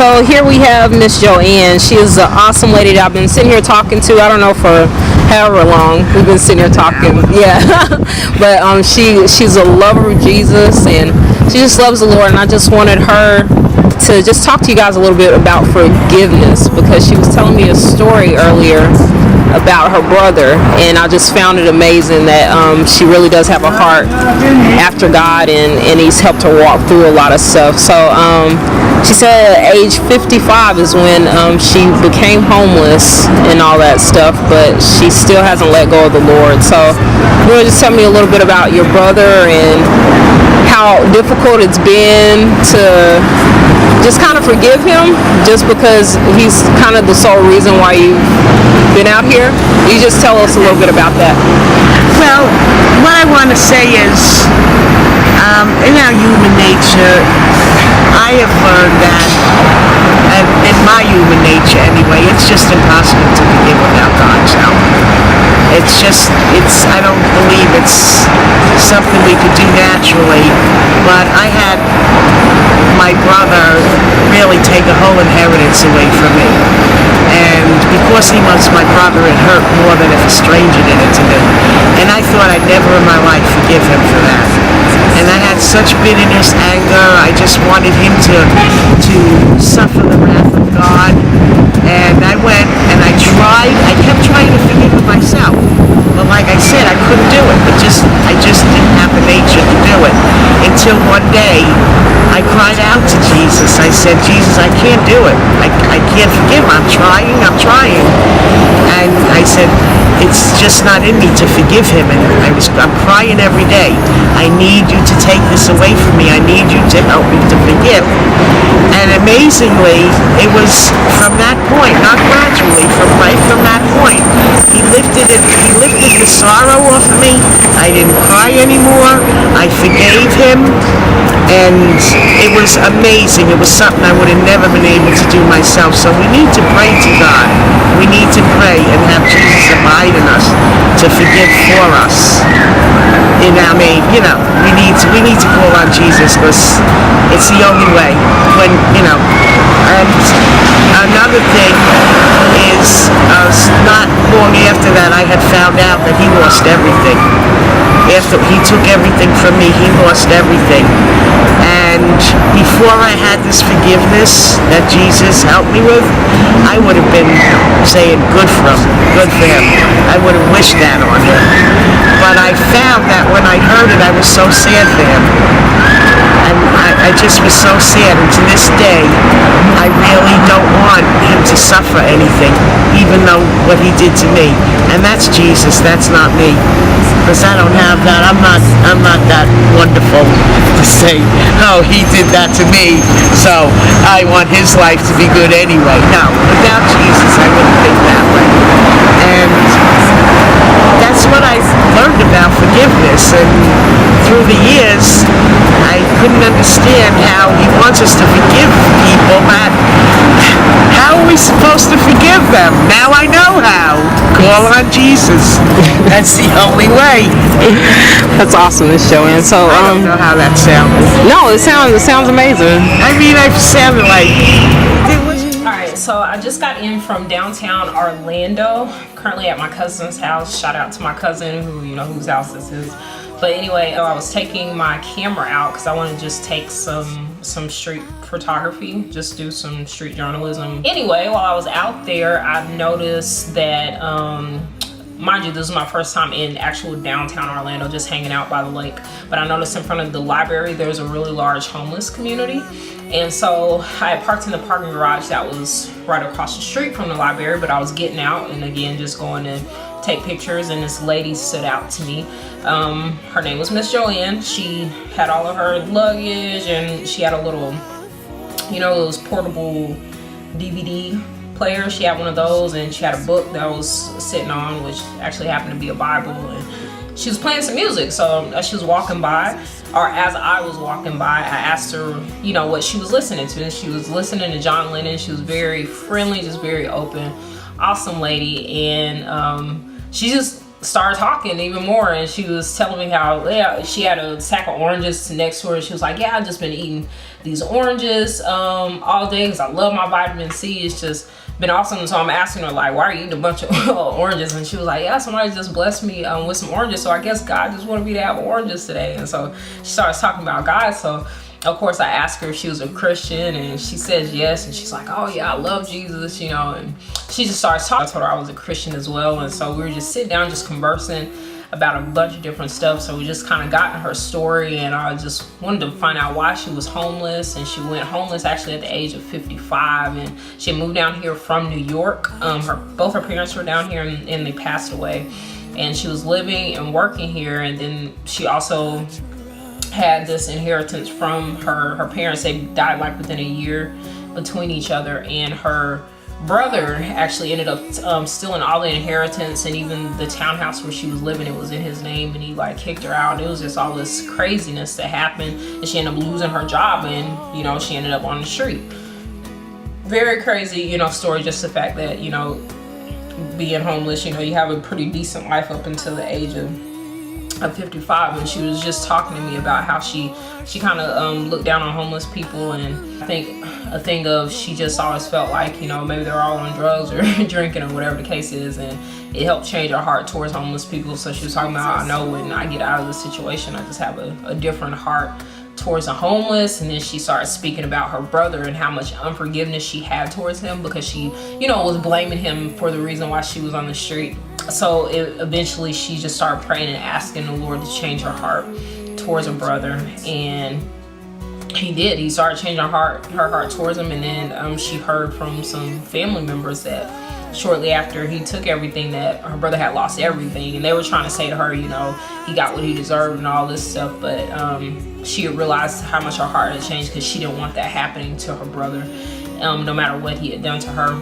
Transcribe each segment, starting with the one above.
So here we have Miss Joanne. She is an awesome lady that I've been sitting here talking to. I don't know for however long we've been sitting here talking. Yeah, but she's a lover of Jesus, and she just loves the Lord. And I just wanted her to just talk to you guys a little bit about forgiveness, because she was telling me a story earlier about her brother, and I just found it amazing that she really does have a heart after God, and he's helped her walk through a lot of stuff. So she said at age 55 is when she became homeless and all that stuff, but she still hasn't let go of the Lord. So you want to just tell me a little bit about your brother and how difficult it's been to just kind of forgive him, just because he's kind of the sole reason why you've been out here? You just tell us a little bit about that. Well, what I want to say is, in our human nature, I have learned that, and in my human nature anyway, it's just impossible to forgive without God's help. I don't believe it's something we could do naturally, but I had my brother really take a whole inheritance away from me. And because he was my brother, it hurt more than if a stranger did it to me. And I thought I'd never in my life forgive him for that. And I had such bitterness, anger. I just wanted him to suffer the wrath of God. And I went and I kept trying to forgive him myself. But like I said, I couldn't do it. I just didn't have the nature to do it. Until one day, I cried out to Jesus. I said, Jesus, I can't do it. I can't forgive him. I'm trying. And I said, it's just not in me to forgive him. And I'm crying every day. I need you to take this away from me. I need you to help me to forgive. And amazingly, it was from that point, not gradually, right from that point, he lifted the sorrow off of me. I didn't cry anymore. I forgave him. And it was amazing. It was something I would have never been able to do myself. So we need to pray to God. We need to pray and have Jesus abide in us to forgive for us. We need to call on Jesus, because it's the only way. And another thing is, not long after that, I had found out that he lost everything. After he took everything from me, he lost everything. And before I had this forgiveness that Jesus helped me with, I would have been saying good for him. I would have wished that on him. But I found that when I heard it, I was so sad for him. And I just was so sad. And to this day, I really don't want him to suffer anything, even though what he did to me. And that's Jesus, that's not me. Because I don't have that. I'm not that wonderful to say, oh, he did that to me, so I want his life to be good anyway. No, without Jesus, I wouldn't think that way. And that's what I learned about forgiveness. And through the years, I couldn't understand how he wants us to forgive people, but how are we supposed to forgive them? Now I know how. Call on Jesus. That's the only way. That's awesome, Miss Joanne. So I don't know how that sounds. No, it sounds amazing. I mean, I sounded like. Alright, so I just got in from downtown Orlando. Currently at my cousin's house. Shout out to my cousin whose house this is. But anyway, I was taking my camera out because I want to just take some street photography, just do some street journalism. Anyway, while I was out there, I've noticed that, mind you, this is my first time in actual downtown Orlando, just hanging out by the lake. But I noticed in front of the library, there's a really large homeless community. And so I had parked in the parking garage that was right across the street from the library, but I was getting out and again, just going to take pictures, and this lady stood out to me. Her name was Miss Joanne. She had all of her luggage, and she had a little, those portable DVD players. She had one of those, and she had a book that was sitting on, which actually happened to be a Bible, and she was playing some music. So as she was walking by, or as I was walking by, I asked her, what she was listening to, and she was listening to John Lennon. She was very friendly, just very open, awesome lady, and she just started talking even more, and she was telling me how, yeah, she had a sack of oranges next to her. She was like, yeah, I've just been eating these oranges all day because I love my vitamin C. It's just been awesome. So I'm asking her, like, why are you eating a bunch of oranges? And she was like, yeah, somebody just blessed me with some oranges, so I guess God just wanted me to have oranges today. And so she starts talking about God. So of course I asked her if she was a Christian, and she says yes, and she's like, oh yeah, I love Jesus, you know. And she just starts talking. I told her I was a Christian as well, and so we were just sitting down just conversing about a bunch of different stuff. So we just kind of got in her story, and I just wanted to find out why she was homeless. And she went homeless actually at the age of 55, and she moved down here from New York. Both her parents were down here, and they passed away, and she was living and working here. And then she also had this inheritance from her parents. They died like within a year between each other, and her brother actually ended up stealing all the inheritance, and even the townhouse where she was living, it was in his name, and he like kicked her out. And it was just all this craziness that happened, and she ended up losing her job, and you know, she ended up on the street. Very crazy, you know, story. Just the fact that, you know, being homeless, you know, you have a pretty decent life up until the age of 55. And she was just talking to me about how she kind of looked down on homeless people. And I think a thing of, she just always felt like, you know, maybe they're all on drugs or drinking or whatever the case is, and it helped change her heart towards homeless people. So she was talking about, I know when I get out of the situation, I just have a different heart towards the homeless. And then she started speaking about her brother and how much unforgiveness she had towards him, because she, you know, was blaming him for the reason why she was on the street. So eventually she just started praying and asking the Lord to change her heart towards her brother, and he did. He started changing her heart towards him. And then she heard from some family members that shortly after he took everything, that her brother had lost everything, and they were trying to say to her, you know, he got what he deserved and all this stuff. But she realized how much her heart had changed, because she didn't want that happening to her brother, no matter what he had done to her.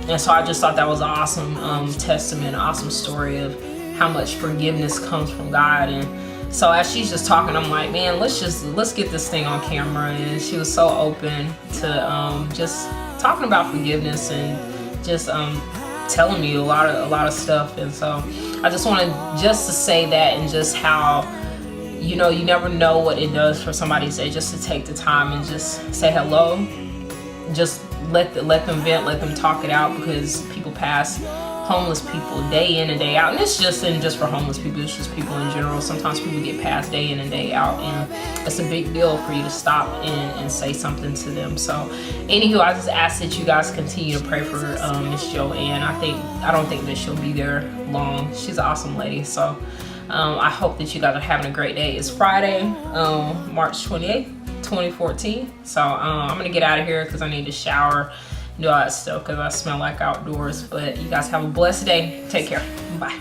And so I just thought that was an awesome testament, an awesome story of how much forgiveness comes from God. And so as she's just talking, I'm like, man, let's get this thing on camera. And she was so open to just talking about forgiveness, and just telling me a lot of stuff. And so I just wanted just to say that, and just how, you know, you never know what it does for somebody to say, just to take the time and just say hello, just let them vent, let them talk it out, because people pass, homeless people, day in and day out. And it's just for homeless people, it's just people in general. Sometimes people get passed day in and day out, and it's a big deal for you to stop and say something to them. So anywho, I just ask that you guys continue to pray for Miss Joanne. I don't think that she'll be there long. She's an awesome lady. So I hope that you guys are having a great day. It's Friday, March 28th, 2014. So I'm gonna get out of here because I need to shower, do all that stuff, because I smell like outdoors. But you guys have a blessed day. Take care. Bye.